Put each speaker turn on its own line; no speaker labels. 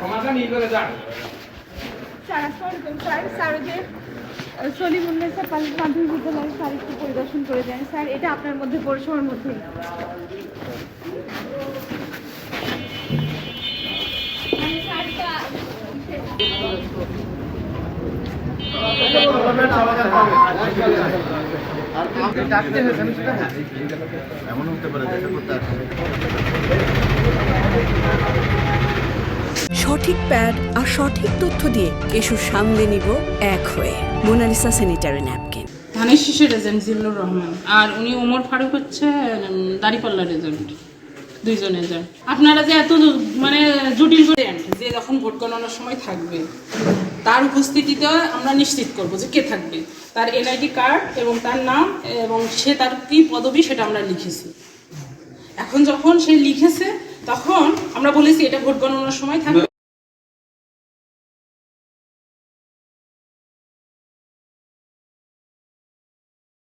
সমাধান ই করে যান
সলিমুল্লাহ মাধ্যমিক বিদ্যালয়ের স্যার একটু পরিদর্শন করে দেন স্যার, এটা আপনার মধ্যে পৌরসভার মধ্যেই।
এমন হতে পারে দেখা করতে
সঠিক প্যাড আর সঠিক তথ্য দিয়ে কেশু সামলে নিব এক হয়ে। Monalisa sanitary napkin.
ধানের শীষের এজেন্ট জিল্লুর রহমান, আর উনি ওমর ফারুক হচ্ছে দাড়িপাল্লার এজেন্ট, দুইজন এজেন্ট। আপনারা যে এত মানে জটিল যে যখন ভোট গণনার সময় থাকবে তার উপস্থিতিতে আমরা নিশ্চিত করব যে কে থাকবে, তার এনআইডি কার্ড এবং তার নাম এবং সে তার কী পদবি সেটা আমরা লিখেছি। এখন যখন সে লিখেছে তখন আমরা বলেছি এটা ভোট গণনার সময় থাকবে।